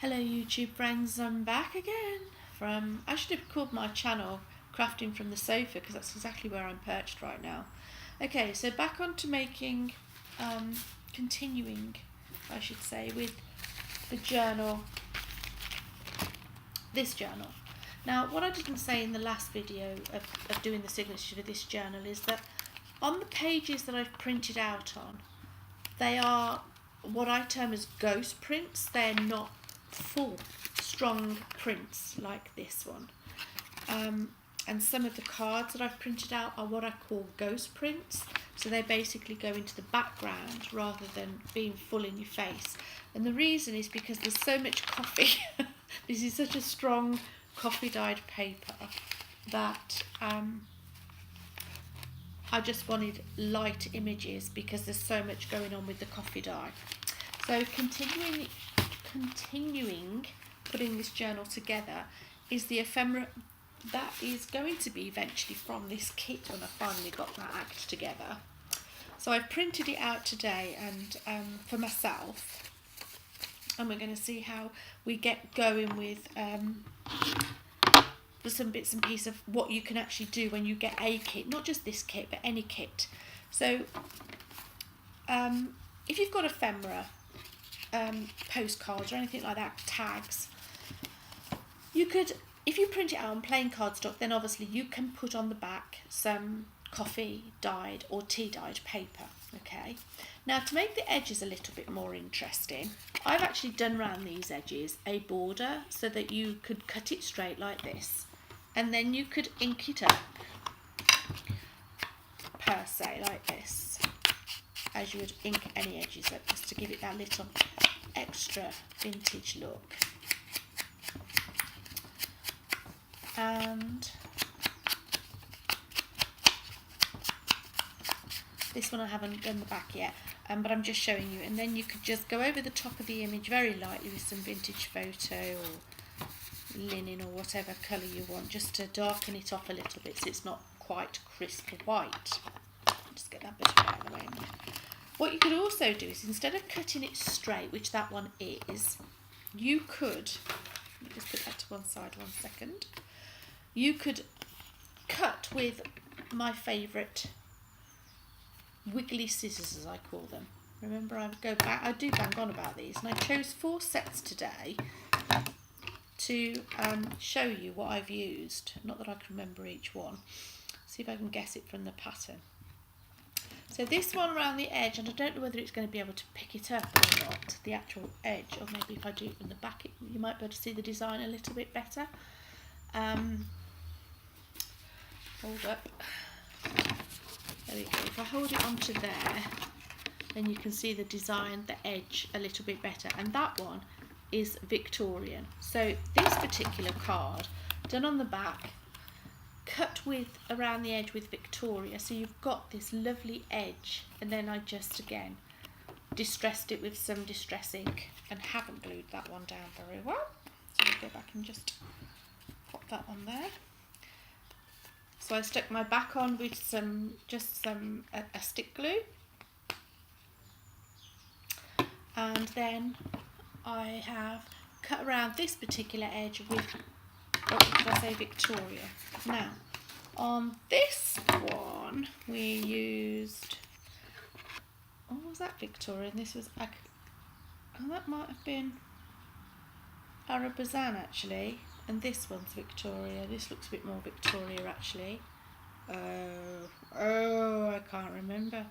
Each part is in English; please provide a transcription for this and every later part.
Hello YouTube friends, I'm back again I should have called my channel Crafting from the Sofa because that's exactly where I'm perched right now. Okay, so back on to making, continuing I should say, with the journal, this journal. Now what I didn't say in the last video of doing the signature for this journal is that on the pages that I've printed out on, they are what I term as ghost prints. They're not full strong prints like this one, and some of the cards that I've printed out are what I call ghost prints, so they basically go into the background rather than being full in your face. And the reason is because there's so much coffee. This is such a strong coffee dyed paper that I just wanted light images because there's so much going on with the coffee dye. So continuing putting this journal together is the ephemera that is going to be eventually from this kit when I finally got that act together. So I've printed it out today and for myself, and we're going to see how we get going with some bits and pieces of what you can actually do when you get a kit, not just this kit but any kit. So if you've got ephemera, postcards or anything like that, tags, you could, if you print it out on plain cardstock, then obviously you can put on the back some coffee dyed or tea dyed paper. Okay, now to make the edges a little bit more interesting, I've actually done around these edges a border so that you could cut it straight like this, and then you could ink it up per se like this, as you would ink any edges up, just to give it that little extra vintage look. And this one I haven't done the back yet, but I'm just showing you. And then you could just go over the top of the image very lightly with some vintage photo or linen or whatever colour you want, just to darken it off a little bit so it's not quite crisp white. Just get that bit out of the way. What you could also do is, instead of cutting it straight, which that one is, you could, let me just put that to one side 1 second, you could cut with my favourite wiggly scissors, as I call them. Remember, I do bang on about these, and I chose 4 sets today to show you what I've used. Not that I can remember each one. See if I can guess it from the pattern. So this one around the edge, and I don't know whether it's going to be able to pick it up or not, the actual edge, or maybe if I do it from the back, you might be able to see the design a little bit better. Hold up. There we go. If I hold it onto there, then you can see the design, the edge a little bit better. And that one is Victorian. So this particular card, done on the back, cut with around the edge with Victoria, so you've got this lovely edge, and then I just again distressed it with some distress ink and haven't glued that one down very well, so I'll go back and just pop that on there. So I stuck my back on with some a stick glue, and then I have cut around this particular edge with, what did I say, Victoria. Now, on this one, we used, oh, was that Victoria? And this was, oh, that might have been Arabazan actually. And this one's Victoria. This looks a bit more Victoria actually. Oh, I can't remember.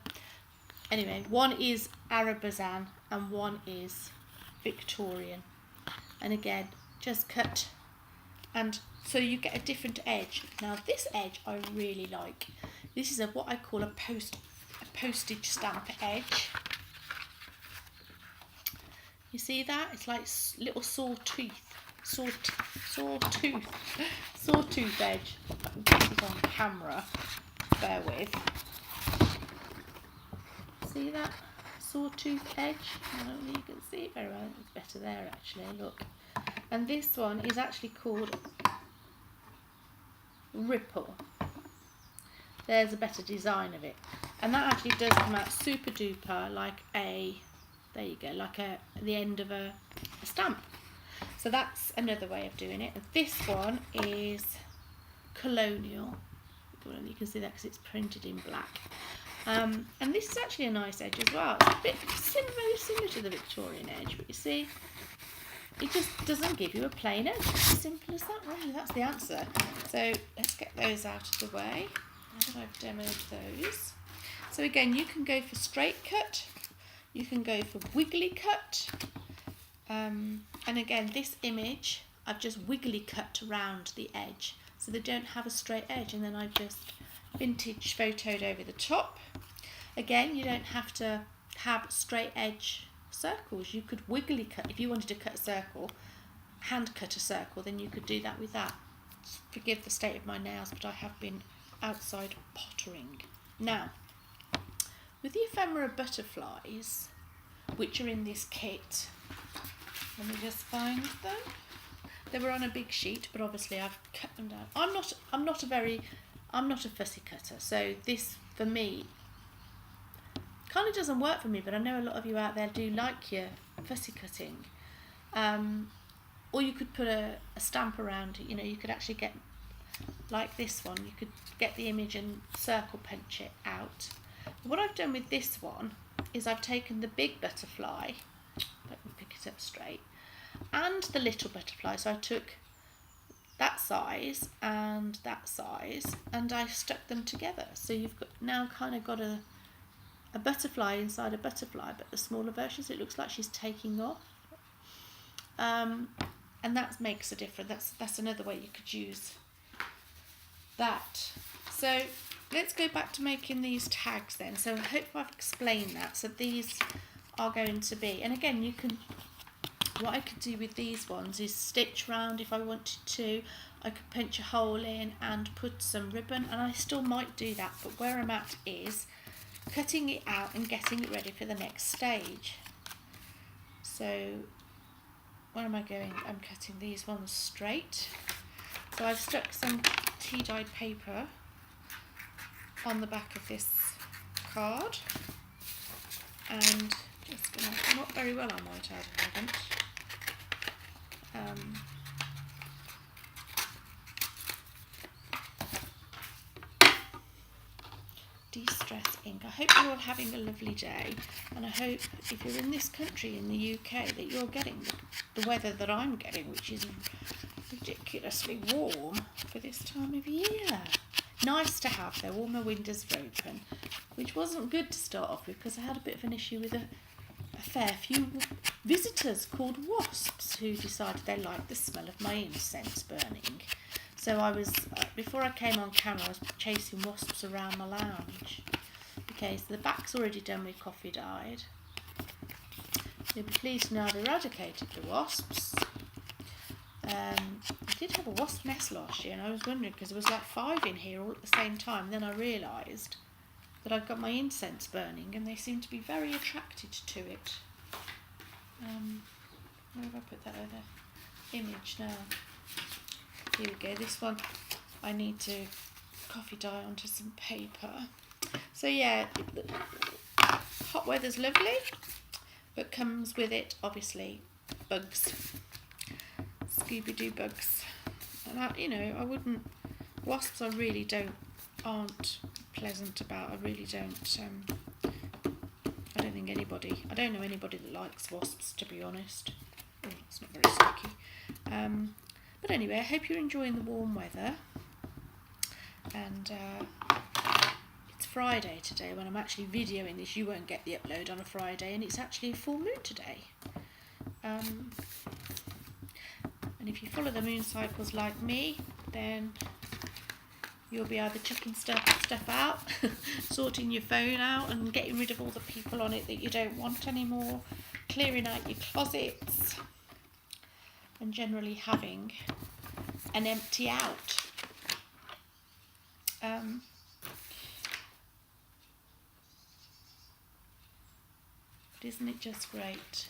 Anyway, one is Arabazan and one is Victorian. And again, just cut, and so you get a different edge. Now this edge I really like. This is what I call a postage stamp edge. You see that? It's like little sawtooth edge. I can get it on camera. Bear with. See that sawtooth edge? I don't think you can see it very well. It's better there actually. Look. And this one is actually called Ripple. There's a better design of it, and that actually does come out super duper like a, there you go, like the end of a stamp. So that's another way of doing it. And this one is Colonial. You can see that because it's printed in black. And this is actually a nice edge as well. It's a bit very similar to the Victorian edge, but you see, it just doesn't give you a plain edge. It's as simple as that, really. That's the answer. So let's get those out of the way. Now that I've demoed those. So again, you can go for straight cut. You can go for wiggly cut. And again, this image, I've just wiggly cut around the edge, so they don't have a straight edge, and then I've just vintage photoed over the top. Again, you don't have to have straight edge circles. You could wiggly cut. If you wanted to cut a circle, hand cut a circle, then you could do that with that. Forgive the state of my nails, but I have been outside pottering. Now, with the ephemera butterflies, which are in this kit, let me just find them. They were on a big sheet, but obviously I've cut them down. I'm not a fussy cutter, so this for me kind of doesn't work for me, but I know a lot of you out there do like your fussy cutting. Or you could put a stamp around it. You know, you could actually get, like this one, you could get the image and circle punch it out. But what I've done with this one is I've taken the big butterfly, let me pick it up straight, and the little butterfly. So I took that size, and I stuck them together. So you've got now kind of got a butterfly inside a butterfly, but the smaller version, so it looks like she's taking off. And that makes a difference. That's another way you could use that. So let's go back to making these tags then. So I hope I've explained that. So these are going to be, and again, you can, what I could do with these ones is stitch round if I wanted to. I could punch a hole in and put some ribbon, and I still might do that, but where I'm at is cutting it out and getting it ready for the next stage. So where am I going? I'm cutting these ones straight. So I've stuck some tea dyed paper on the back of this card, and just gonna, not very well I might add, I haven't. De-stress ink. I hope you're all having a lovely day, and I hope if you're in this country, in the UK, that you're getting the weather that I'm getting, which is ridiculously warm for this time of year. Nice to have though. All my windows were open, which wasn't good to start off with, because I had a bit of an issue with a fair few visitors called wasps who decided they liked the smell of my incense burning. So I was, before I came on camera, I was chasing wasps around my lounge. Okay, so the back's already done with coffee dyed. You'll be pleased to know I've eradicated the wasps. I did have a wasp nest last year, and I was wondering, because there was like 5 in here all at the same time. Then I realised that I've got my incense burning, and they seem to be very attracted to it. Where have I put that other image now? Here we go. This one I need to coffee dye onto some paper. So yeah, hot weather's lovely, but comes with it obviously bugs, Scooby-Doo bugs. And I wouldn't. Wasps aren't pleasant about. I really don't. I don't think anybody. I don't know anybody that likes wasps, to be honest. Oh, it's not very sticky. But anyway, I hope you're enjoying the warm weather. And it's Friday today. When I'm actually videoing this, you won't get the upload on a Friday, and it's actually a full moon today. And if you follow the moon cycles like me, then you'll be either chucking stuff out, sorting your phone out and getting rid of all the people on it that you don't want anymore, clearing out your closets, and generally having an empty out. But isn't it just great?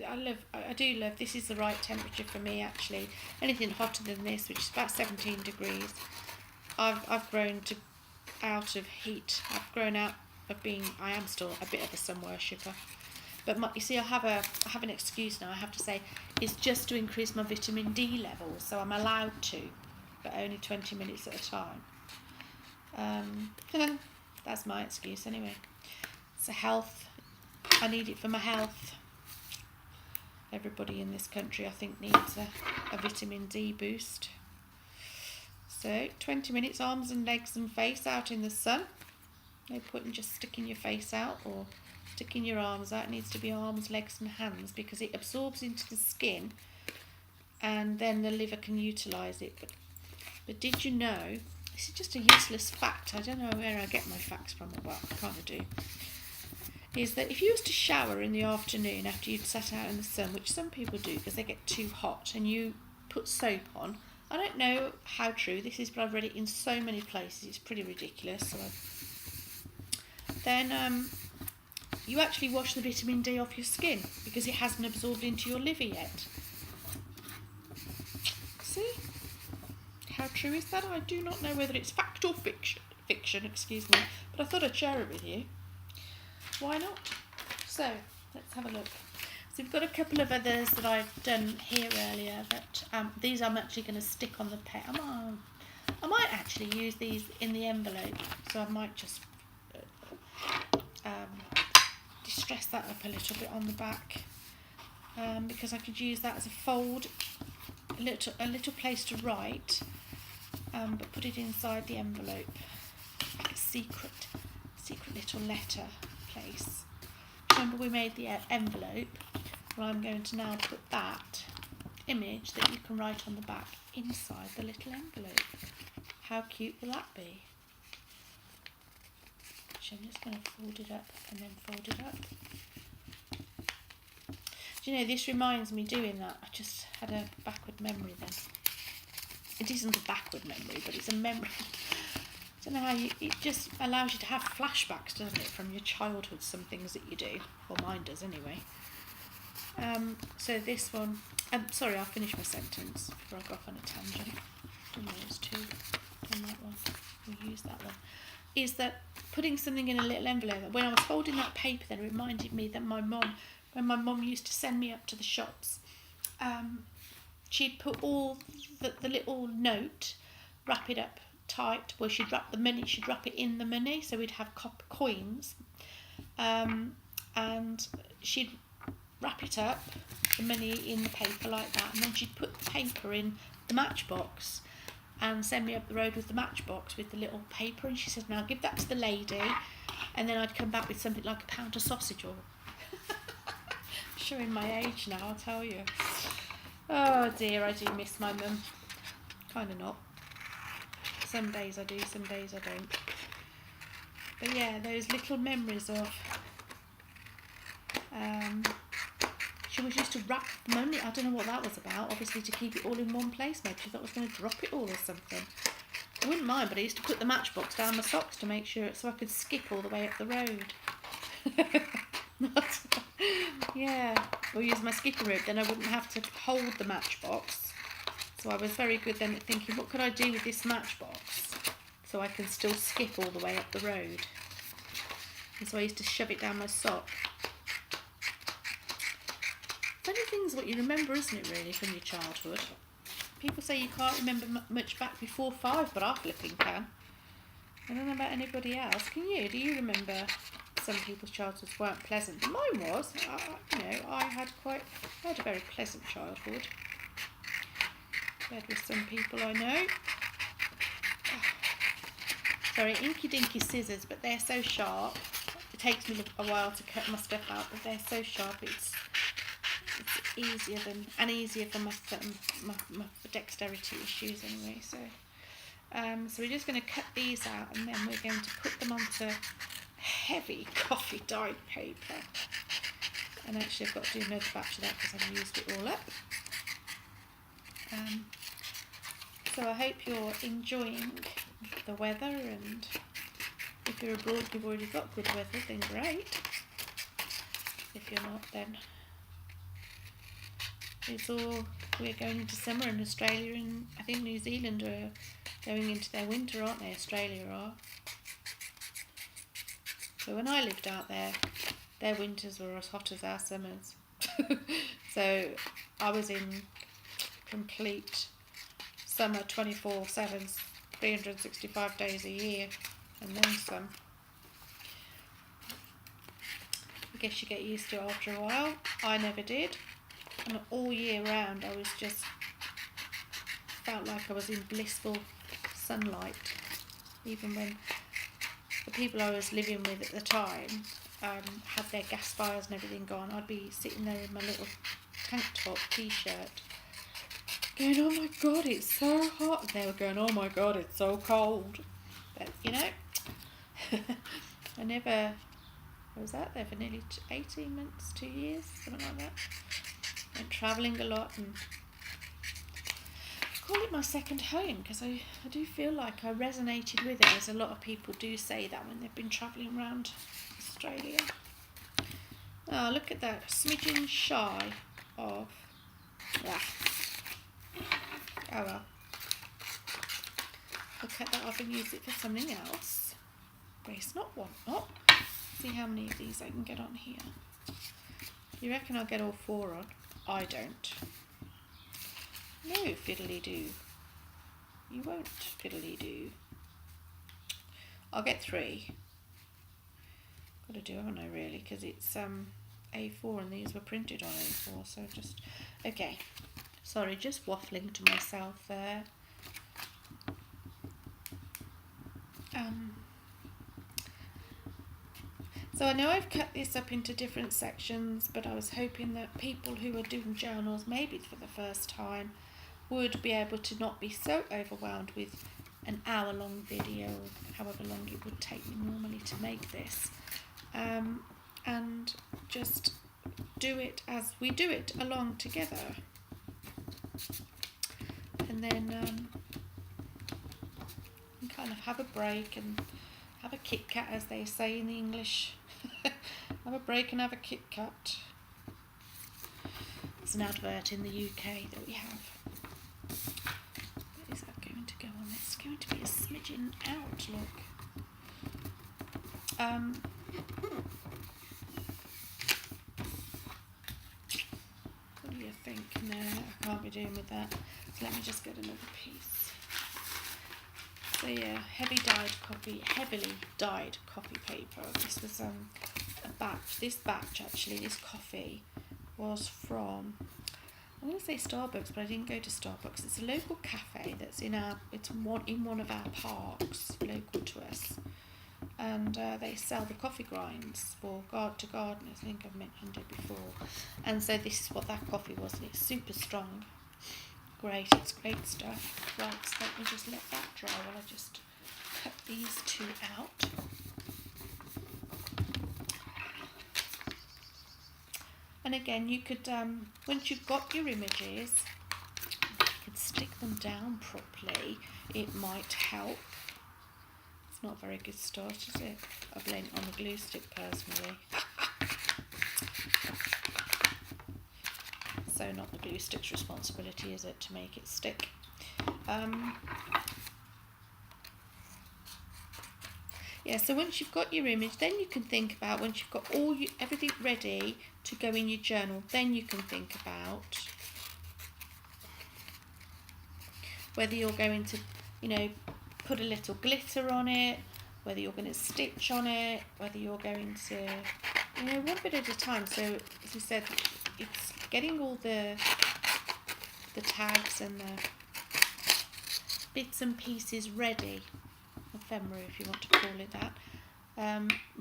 I do love, this is the right temperature for me actually. Anything hotter than this, which is about 17 degrees, I've grown out of heat. I've grown out of being, I am still a bit of a sun worshipper. But you see, I have an excuse now. I have to say it's just to increase my vitamin D levels, so I'm allowed to, but only 20 minutes at a time. That's my excuse anyway. So health, I need it for my health. Everybody in this country, I think, needs a vitamin D boost. So 20 minutes, arms and legs and face out in the sun. No point in just sticking your face out or sticking your arms out. It needs to be arms, legs and hands, because it absorbs into the skin and then the liver can utilise it. But did you know, this is just a useless fact, I don't know where I get my facts from, well, I kind of do, is that if you was to shower in the afternoon after you'd sat out in the sun, which some people do because they get too hot, and you put soap on, I don't know how true this is, but I've read it in so many places, it's pretty ridiculous. So then you actually wash the vitamin D off your skin because it hasn't absorbed into your liver yet. See? How true is that? I do not know whether it's fact or fiction, excuse me, but I thought I'd share it with you. Why not? So, let's have a look. So we've got a couple of others that I've done here earlier, but these I'm actually going to stick on the pet. I might actually use these in the envelope, so I might just distress that up a little bit on the back, because I could use that as a fold, a little place to write, but put it inside the envelope, like a secret little letter place. Remember we made the envelope? Well, I'm going to now put that image that you can write on the back inside the little envelope. How cute will that be? So I'm just going to fold it up and then fold it up. Do you know, this reminds me doing that. I just had a backward memory then. It isn't a backward memory, but it's a memory. I don't know how it just allows you to have flashbacks, doesn't it, from your childhood, some things that you do. Well, mine does anyway. So this one, sorry, I'll finish my sentence before I go off on a tangent. Done those two, done that one, we'll use that one. Is that putting something in a little envelope. When I was folding that paper, then it reminded me that when my mum used to send me up to the shops, she'd put all the little note, wrap it up tight. Well, she'd wrap it in the money, so we'd have coins, and she'd wrap it up, the money in the paper like that, and then she'd put the paper in the matchbox and send me up the road with the matchbox with the little paper, and she said, now give that to the lady, and then I'd come back with something like a pound of sausage. Or showing my age now, I'll tell you. Oh dear, I do miss my mum. Kind of not. Some days I do, some days I don't. But yeah, those little memories of she was used to wrap money. I don't know what that was about, obviously to keep it all in one place. Maybe she thought I was going to drop it all or something. I wouldn't mind, but I used to put the matchbox down my socks to make sure, so I could skip all the way up the road. Yeah, or use my skipping rope, then I wouldn't have to hold the matchbox. So I was very good then at thinking, what could I do with this matchbox so I can still skip all the way up the road? And so I used to shove it down my sock. Funny things what you remember, isn't it, really, from your childhood? People say you can't remember much back before 5, but I flipping can. I don't know about anybody else. Can you? Do you remember some people's childhoods weren't pleasant? Mine was. I had a very pleasant childhood. Compared with some people I know. Sorry, inky dinky scissors, but they're so sharp. It takes me a while to cut my stuff out, but they're so sharp. It's easier for my dexterity issues anyway. So we're just going to cut these out, and then we're going to put them onto heavy coffee dyed paper. And actually, I've got to do another batch of that because I've used it all up. So I hope you're enjoying the weather, and if you're abroad, you've already got good weather, then great. If you're not, then we're going into summer in Australia, and I think New Zealand are going into their winter, aren't they? Australia are. So when I lived out there, their winters were as hot as our summers. So I was in complete summer 24/7, 365 days a year, and then some. I guess you get used to it after a while. I never did, and all year round I was just felt like I was in blissful sunlight, even when the people I was living with at the time had their gas fires and everything gone. I'd be sitting there in my little tank top t-shirt going, oh my god, it's so hot, and they were going, oh my god, it's so cold. But you know, I never was out there for nearly 18 months, 2 years, something like that. Went travelling a lot, and I call it my second home because I do feel like I resonated with it, as a lot of people do say that when they've been travelling around Australia. Oh, look at that, a smidgen shy of that. Oh well. I'll cut that off and use it for something else. Waste not, want not. See how many of these I can get on here. You reckon I'll get all 4 on? I don't. No, fiddly-do. You won't, fiddly-do. I'll get 3. Got to do, haven't I, really? Because it's A4 and these were printed on A4, so just... Okay. Sorry, just waffling to myself there. So I know I've cut this up into different sections, but I was hoping that people who are doing journals, maybe for the first time, would be able to not be so overwhelmed with an hour-long video, however long it would take me normally to make this, and just do it as we do it along together. And then kind of have a break and have a Kit Kat, as they say in the English. Have a break and have a Kit Kat. It's an advert in the UK that we have. Is that going to go on? It's going to be a smidgen out, look. What do you think? No, I can't be doing with that. So let me just get another piece. So yeah, heavily dyed coffee paper. This was a batch. This batch, actually, this coffee was from, I'm going to say Starbucks, but I didn't go to Starbucks. It's a local cafe that's in one of our parks, local to us, and they sell the coffee grinds for to gardeners. I think I've mentioned it before. And so this is what that coffee was, and it's super strong. Great, it's great stuff. Right, so let me just let that dry while I just cut these 2 out. And again, you could, once you've got your images, you can stick them down properly. It might help. It's not a very good start, is it? I've learnt on the glue stick personally. So not the glue stick's responsibility, is it, to make it stick? Yeah, so once you've got your image, then you can think about, once you've got everything ready to go in your journal, then you can think about whether you're going to, put a little glitter on it, whether you're going to stitch on it, whether you're going to, one bit at a time. So, as I said, it's getting all the tags and the bits and pieces ready, ephemera if you want to call it that,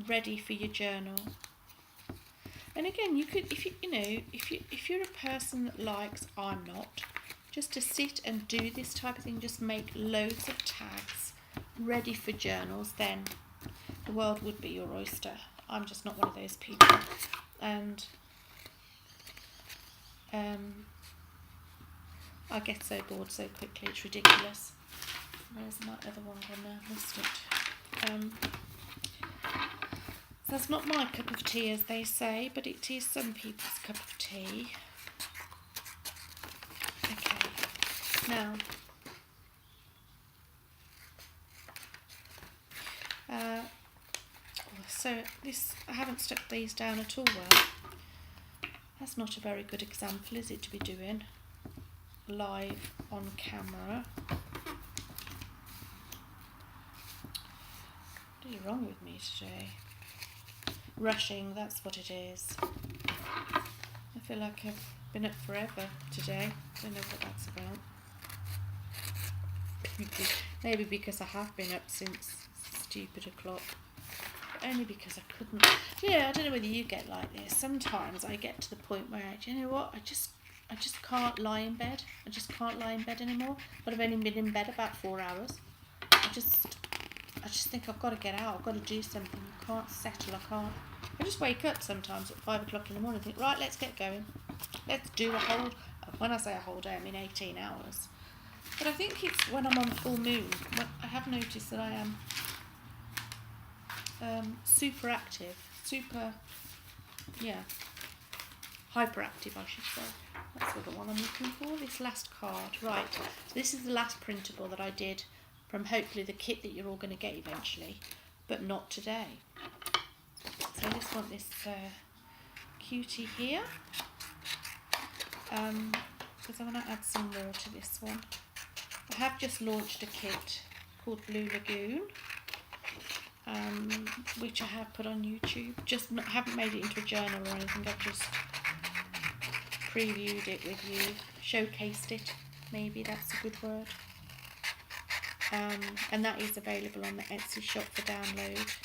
ready for your journal. And again, you could, if you're a person that likes, I'm not, just to sit and do this type of thing, just make loads of tags ready for journals, then the world would be your oyster. I'm just not one of those people, and I get so bored so quickly, it's ridiculous. Where's my other one gone now? Missed it. That's not my cup of tea, as they say, but it is some people's cup of tea. Okay, now there's so this, I haven't stuck these down at all well. That's not a very good example, is it, to be doing live on camera? What is wrong with me today? Rushing, that's what it is. I feel like I've been up forever today. Don't know what that's about. Maybe because I have been up since stupid o'clock. But only because I couldn't. Yeah, I don't know whether you get like this. Sometimes I get to the point where, you know what, I just can't lie in bed. I just can't lie in bed anymore. But I've only been in bed about 4 hours. I just think I've got to get out. I've got to do something. I can't settle. I just wake up sometimes at 5 o'clock in the morning and think, right, let's get going. Let's do a whole, when I say a whole day, I mean 18 hours. But I think it's when I'm on full moon. I have noticed that I am super active. Hyperactive, I should say. That's the one I'm looking for, this last card. Right, so this is the last printable that I did from hopefully the kit that you're all going to get eventually, but not today. So I just want this cutie here, because I want to add some more to this one. I have just launched a kit called Blue Lagoon, which I have put on YouTube. I haven't made it into a journal or anything, I've just previewed it with you, showcased it, maybe that's a good word. And that is available on the Etsy shop for download.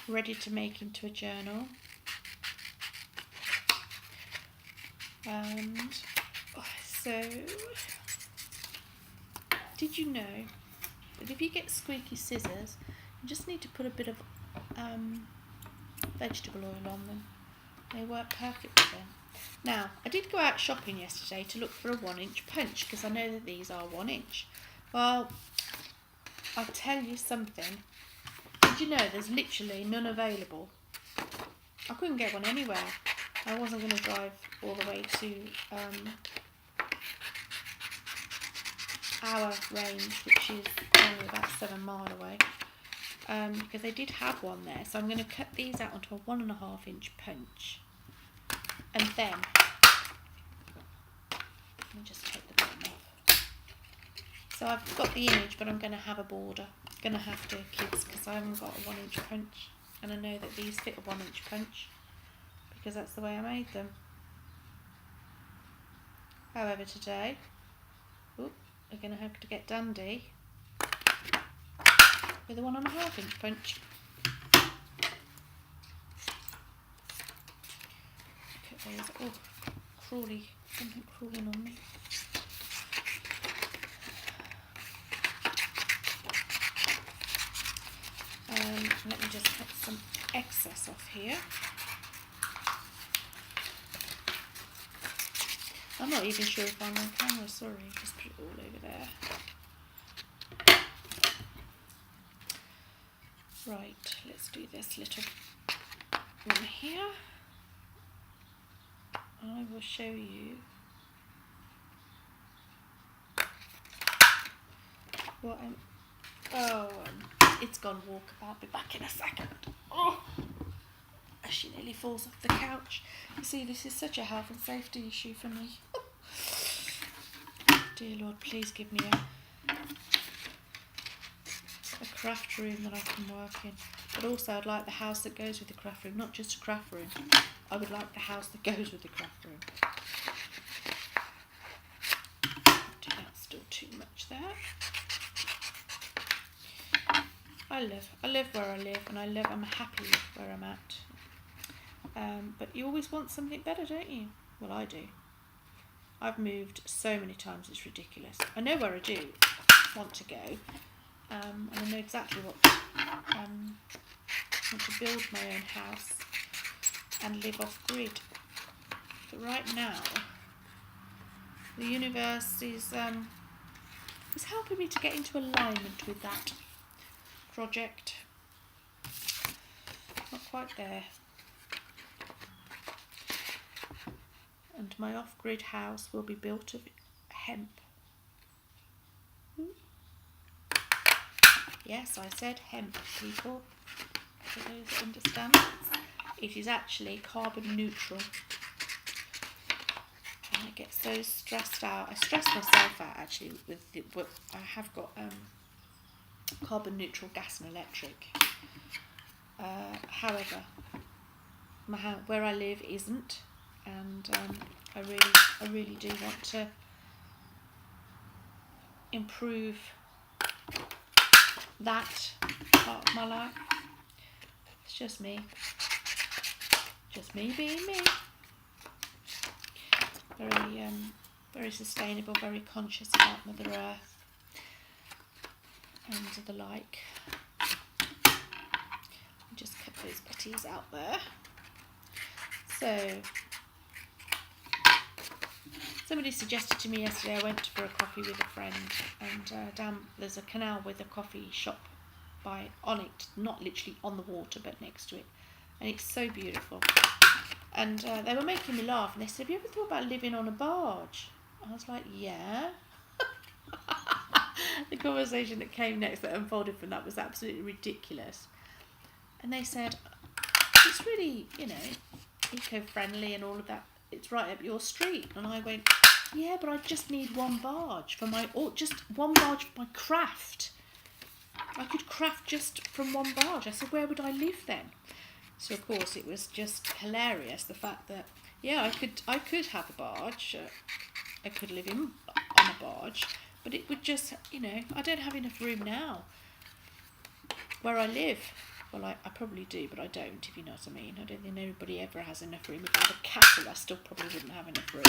Ready to make into a journal. And so, did you know that if you get squeaky scissors, you just need to put a bit of vegetable oil on them. They work perfectly then. Now, I did go out shopping yesterday to look for a 1-inch punch because I know that these are 1 inch. Well, I'll tell you something. Did you know there's literally none available? I couldn't get one anywhere. I wasn't going to drive all the way to our range, which is only about 7 miles away, because they did have one there. So I'm going to cut these out onto a 1.5 inch punch, and then let me just take the bottom off. So I've got the image, but I'm going to have a border. Going to have to, kids, because I haven't got a 1 inch punch, and I know that these fit a 1 inch punch because that's the way I made them. However, today, we're going to have to get dandy with a 1.5 inch punch. Look at those. Oh, crawly, something crawling on me. Let me just cut some excess off here. I'm not even sure if I'm on camera, sorry, just put it all over there. Right, let's do this little one here. I will show you what it's gone walkabout. I'll be back in a second. Oh, she nearly falls off the couch. You see, this is such a health and safety issue for me. Dear Lord, please give me a craft room that I can work in. But also I'd like the house that goes with the craft room, not just a craft room. I would like the house that goes with the craft room. That's still too much there. I live where I live, and I'm happy where I'm at. But you always want something better, don't you? Well, I do. I've moved so many times, it's ridiculous. I know where I do want to go, and I know exactly what I want to build my own house and live off grid. But right now, the universe is helping me to get into alignment with that project. Not quite there. And my off-grid house will be built of hemp. Yes, I said hemp, people. for those that understand. It is actually carbon neutral. And I get so stressed out. I stress myself out actually with the, but I have got carbon neutral gas and electric. However, where I live isn't, and I really do want to improve that part of my life. It's just me being me. Very sustainable, very conscious about Mother Earth and the like. Just cut those butties out there. So somebody suggested to me yesterday, I went for a coffee with a friend, and there's a canal with a coffee shop on it, not literally on the water but next to it, and it's so beautiful. And they were making me laugh, and they said, have you ever thought about living on a barge? I was like, yeah. The conversation that came next, that unfolded from that, was absolutely ridiculous. And they said, it's really, eco-friendly and all of that. It's right up your street. And I went, yeah, but I just need one barge for just one barge for my craft. I could craft just from one barge. I said, where would I live then? So of course it was just hilarious, the fact that, yeah, I could have a barge. I could live on a barge, but it would just, I don't have enough room now where I live. Well, I probably do, but I don't, if you know what I mean. I don't think anybody ever has enough room. If I had a castle, I still probably wouldn't have enough room.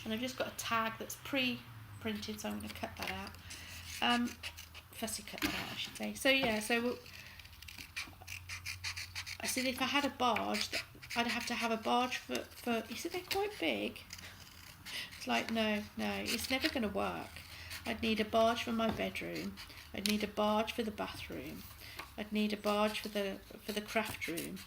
And I've just got a tag that's pre-printed, so I'm going to cut that out. Fussy cut that out, I should say. So yeah, I said if I had a barge, I'd have to have a barge for. He said they're quite big. It's like, no, it's never going to work. I'd need a barge for my bedroom. I'd need a barge for the bathroom. I'd need a barge for the craft room.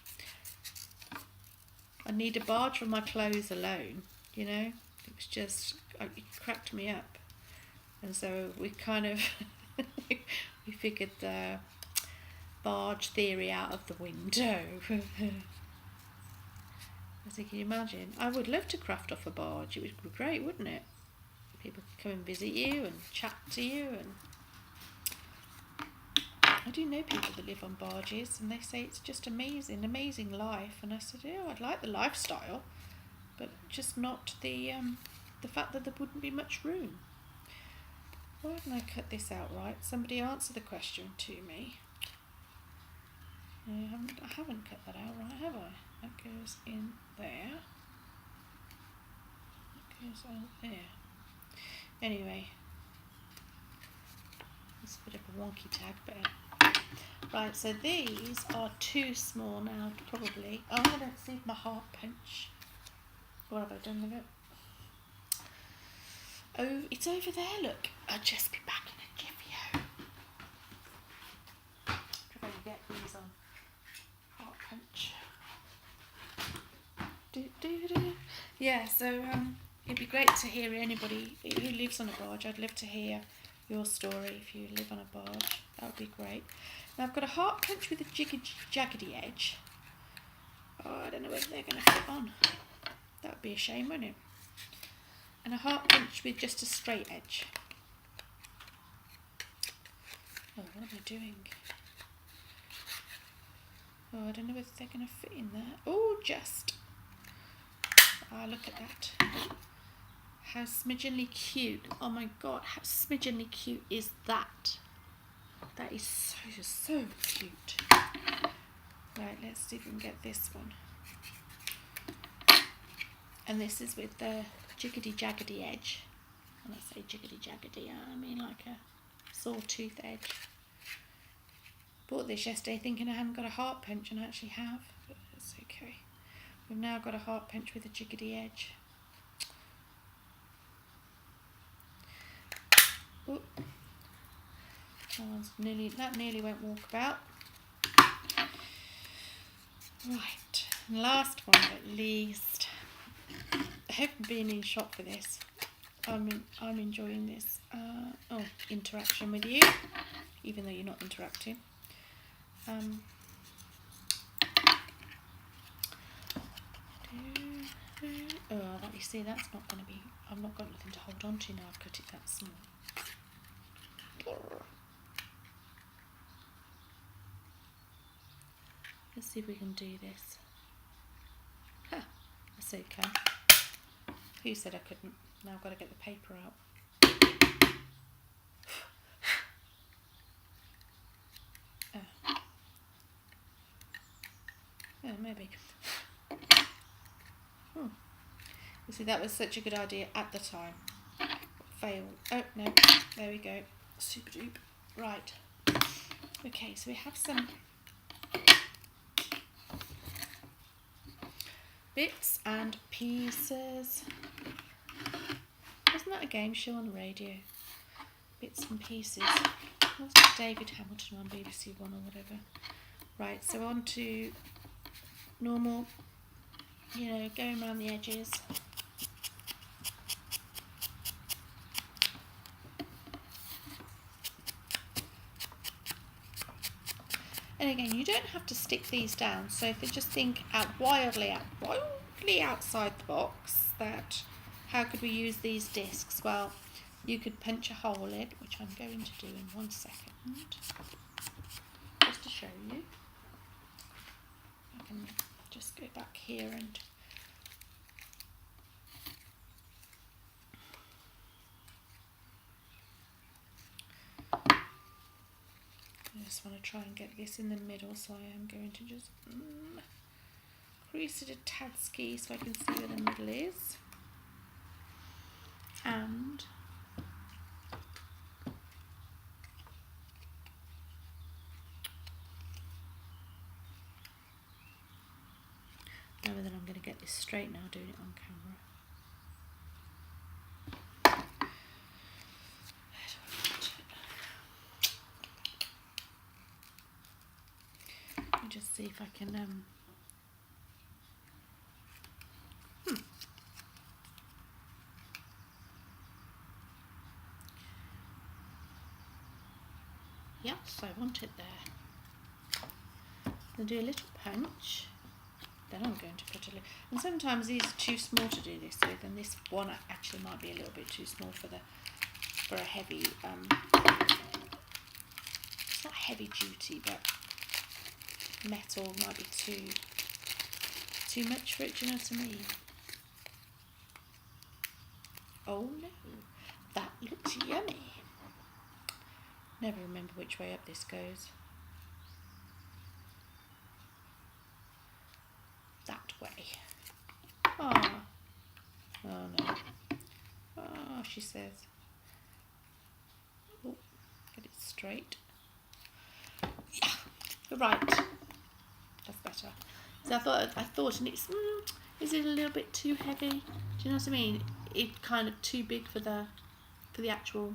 I'd need a barge for my clothes alone. It was just, it cracked me up. And so we kind of we figured the barge theory out of the window. I was thinking, imagine, I would love to craft off a barge. It would be great, wouldn't it? People could come and visit you and chat to you, and I do know people that live on barges, and they say it's just amazing life. And I said, yeah, I'd like the lifestyle, but just not the fact that there wouldn't be much room. Why didn't I cut this out right? Somebody answer the question to me. I haven't cut that out right, have I? That goes in there. That goes out there. Anyway, it's a bit of a wonky tag, but right. So these are too small now, probably. I'm going to see my heart punch. What have I done with it? Oh, it's over there. Look, I'll just be back in a jiffy. Try to get these on. Heart punch. Yeah, so it'd be great to hear anybody who lives on a barge. I'd love to hear your story if you live on a barge. That would be great. Now I've got a heart punch with a jaggedy edge. Oh, I don't know whether they're going to fit on. That would be a shame, wouldn't it? And a heart punch with just a straight edge. Oh, what am I doing? Oh, I don't know whether they're going to fit in there. Oh, just. Ah, look at that. How smidgenly cute. Oh my God, how smidgenly cute is that? That is so cute. Right, let's see if we can get this one. And this is with the jiggedy-jaggedy edge. When I say jiggedy-jaggedy, I mean like a sawtooth edge. Bought this yesterday thinking I hadn't got a heart punch, and I actually have, but it's okay. We've now got a heart punch with a jiggedy edge. Oop. That nearly went walkabout. Right, and last one but least. I haven't been in shop for this. I'm enjoying this interaction with you, even though you're not interacting. Oh, let me see, that's not going to be, I've not got nothing to hold on to now, I've cut it that small. Let's see if we can do this. Huh, that's okay. Who said I couldn't? Now I've got to get the paper out. Yeah, maybe. You see, that was such a good idea at the time. Failed. Oh, no. There we go. Super dupe. Right. Okay, so we have some bits and pieces. Wasn't that a game show on the radio? Bits and pieces. Wasn't it David Hamilton on BBC One or whatever? Right, so on to normal, going around the edges. And again, you don't have to stick these down. So if you just think wildly outside the box, that how could we use these discs? Well, you could punch a hole in, which I'm going to do in 1 second, just to show you. I can just go back here and I just want to try and get this in the middle, so I am going to just crease it a tad ski so I can see where the middle is. And now then I'm going to get this straight now, doing it on camera. Let me just see if I can yes, I want it there. I'll do a little punch, then I'm going to put a little, and sometimes these are too small to do this with, and this one actually might be a little bit too small for a heavy, it's not heavy duty, but metal might be too much for it, do you know what I mean? Oh no, that looks yummy. Never remember which way up this goes. That way. Ah. Oh no. Oh, she says. Oh, get it straight. Yeah. Right. That's better. So I thought, and it's is it a little bit too heavy? Do you know what I mean? It's kind of too big for the actual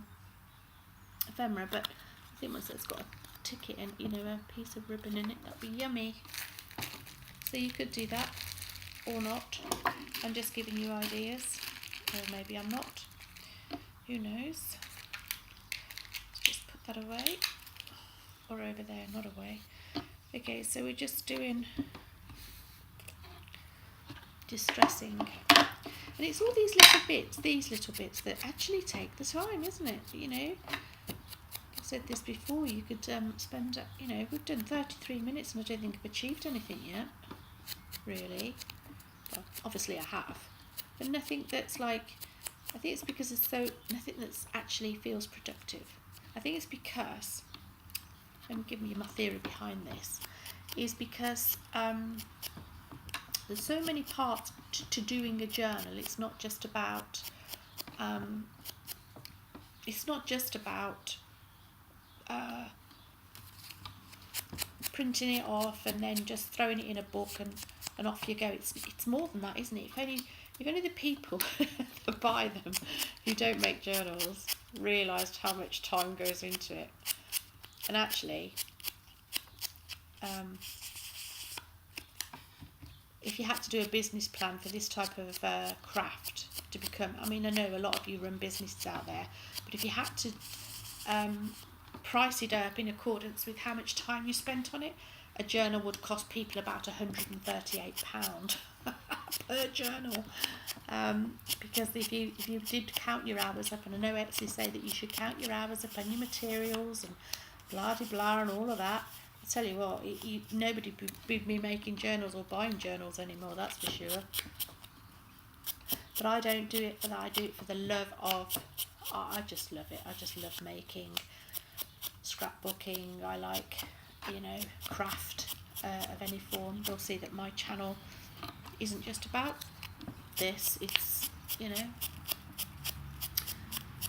ephemera, but I think once it's got a ticket and a piece of ribbon in it, that'd be yummy. So you could do that or not. I'm just giving you ideas, or maybe I'm not. Who knows? Just put that away, or over there, not away. Okay, so we're just doing distressing. And it's all these little bits that actually take the time, isn't it? I've said this before, you could spend, we've done 33 minutes and I don't think I've achieved anything yet, really. Well, obviously I have, but nothing that's like, I think it's because nothing that's actually feels productive. I think it's because, let me give you my theory behind this, is because there's so many parts to doing a journal. It's not just about printing it off and then just throwing it in a book and off you go. It's more than that, isn't it? If only the people that buy them, who don't make journals, realised how much time goes into it. And actually, if you had to do a business plan for this type of craft to become, I mean, I know a lot of you run businesses out there, but if you had to priced up in accordance with how much time you spent on it. A journal would cost people about £138 per journal, because if you did count your hours up, and I know Etsy say that you should count your hours up on your materials and blah de blah and all of that. I tell you what, nobody would be making journals or buying journals anymore, that's for sure. But I don't do it for that. I do it for the love of. I just love it. I just love making, scrapbooking. I like, craft of any form. You'll see that my channel isn't just about this. It's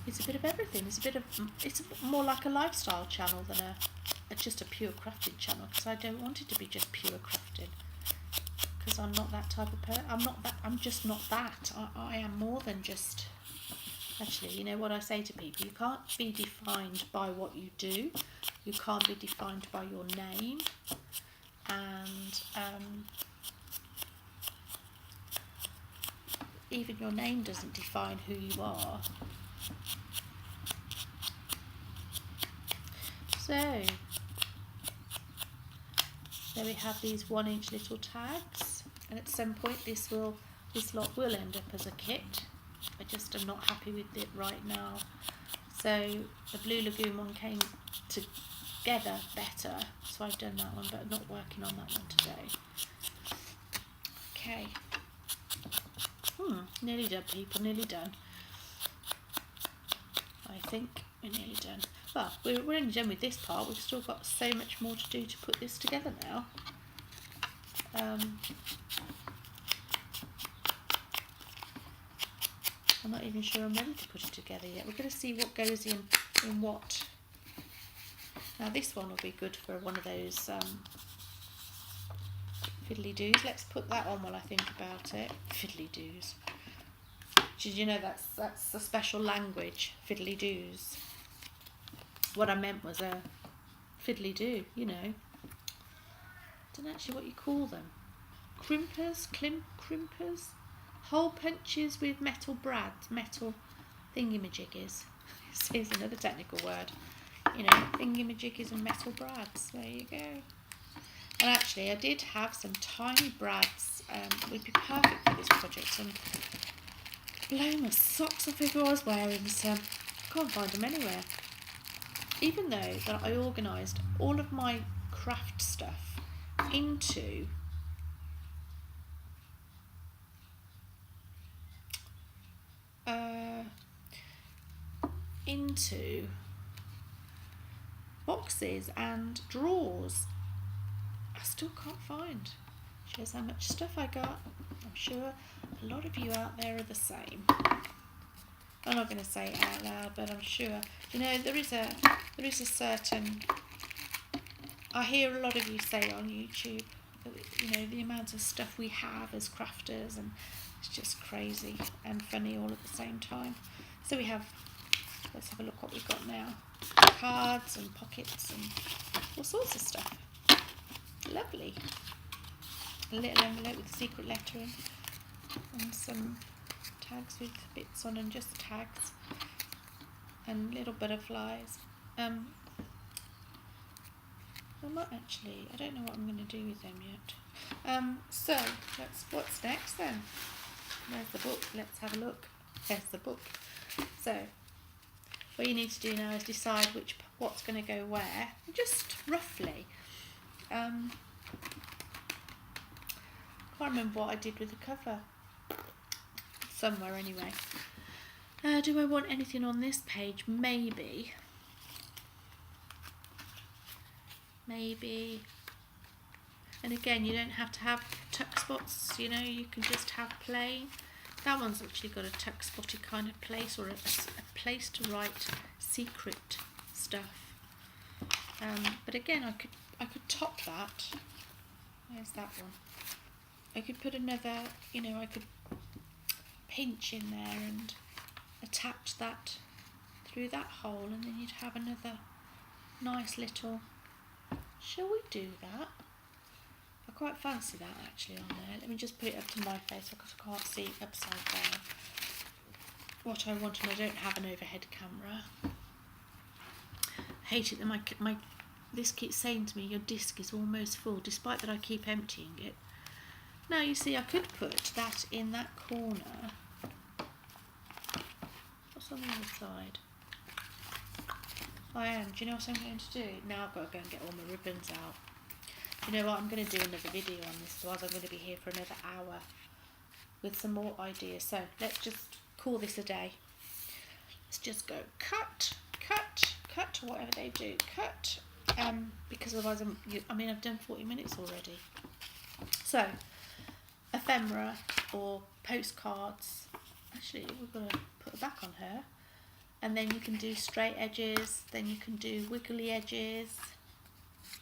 it's a bit of everything. It's more like a lifestyle channel than just a pure crafting channel, because I don't want it to be just pure crafting, because I'm not that type of person. I'm just not that. I am more than just. Actually, you know what I say to people? You can't be defined by what you do. You can't be defined by your name, and even your name doesn't define who you are. So there we have these 1-inch little tags, and at some point this lot will end up as a kit. I just am not happy with it right now. So the Blue Lagoon one came together better, so I've done that one, but I'm not working on that one today. Okay. Nearly done, people, nearly done. I think we're nearly done. Well, we're only done with this part. We've still got so much more to do to put this together now. I'm not even sure I'm ready to put it together yet. We're going to see what goes in what. Now this one will be good for one of those fiddly-doos. Let's put that on while I think about it. Fiddly-doos. Did you know that's a special language, fiddly-doos? What I meant was a fiddly-do, Don't know actually what you call them. Crimpers? Crimpers? Hole punches with metal brads, metal thingamajiggies. Here's another technical word. Thingamajiggies and metal brads. There you go. And actually, I did have some tiny brads. Would be perfect for this project. And blow my socks off if I was wearing some. Can't find them anywhere. Even though that I organised all of my craft stuff into boxes and drawers, I still can't find. Shows how much stuff I got. I'm sure a lot of you out there are the same. I'm not going to say it out loud, but I'm sure. There is a certain. I hear a lot of you say on YouTube that, the amount of stuff we have as crafters, and it's just crazy and funny all at the same time. So we have. Let's have a look what we've got now. Cards and pockets and all sorts of stuff. Lovely. A little envelope with secret lettering and some tags with bits on, and just tags and little butterflies. I might actually, I don't know what I'm going to do with them yet. So what's next then? There's the book. Let's have a look. There's the book. So what you need to do now is decide what's going to go where, just roughly. Can't remember what I did with the cover. Somewhere anyway. Do I want anything on this page? Maybe. And again, you don't have to have tuck spots, you can just have plain. That one's actually got a tuck spotty kind of place, or a place to write secret stuff. But again, I could top that. There's that one. I could put another, I could pinch in there and attach that through that hole, and then you'd have another nice little. Shall we do that? I quite fancy that actually on there. Let me just put it up to my face because I can't see it upside down. What I want, and I don't have an overhead camera. hate it that this keeps saying to me your disc is almost full, despite that I keep emptying it. Now you see I could put that in that corner. What's on the other side? I am. Do you know what I'm going to do? Now I've got to go and get all my ribbons out. You know what? I'm going to do another video on this, otherwise I'm going to be here for another hour with some more ideas. So let's just call this a day. Let's just go cut, cut, cut, whatever they do, cut. Because otherwise I've done 40 minutes already. So ephemera or postcards. Actually, we're going to put it back on her. And then you can do straight edges, then you can do wiggly edges.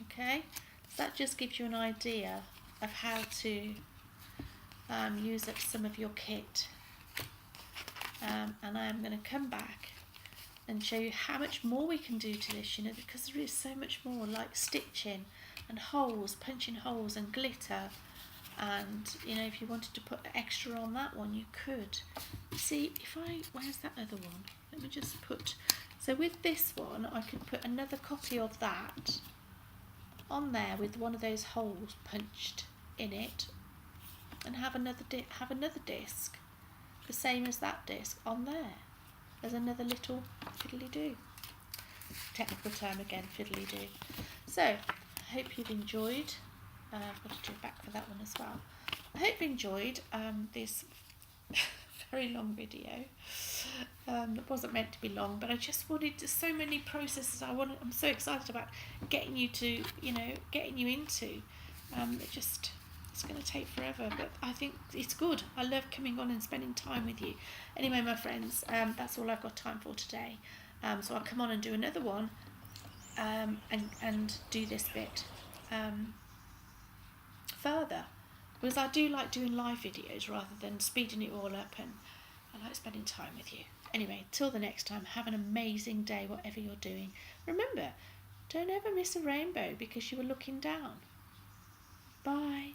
Okay, so that just gives you an idea of how to use up some of your kit. And I am going to come back and show you how much more we can do to this, you know, because there is so much more, like stitching and holes, punching holes and glitter. And you know, if you wanted to put extra on that one, you could. See, where's that other one? Let me just put, so with this one I could put another copy of that on there with one of those holes punched in it, and have another disc the same as that disc on there. There's another little fiddly-do. Technical term again, fiddly-do. So I hope you've enjoyed. I've got to do it back for that one as well. I hope you enjoyed this very long video. It wasn't meant to be long, but I just wanted so many processes I'm so excited about getting you to, getting you into. It's going to take forever, but I think it's good. I love coming on and spending time with you. Anyway, my friends, that's all I've got time for today. So I'll come on and do another one and do this bit further, because I do like doing live videos rather than speeding it all up, and I like spending time with you. Anyway, till the next time, have an amazing day whatever you're doing. Remember, don't ever miss a rainbow because you were looking down. Bye.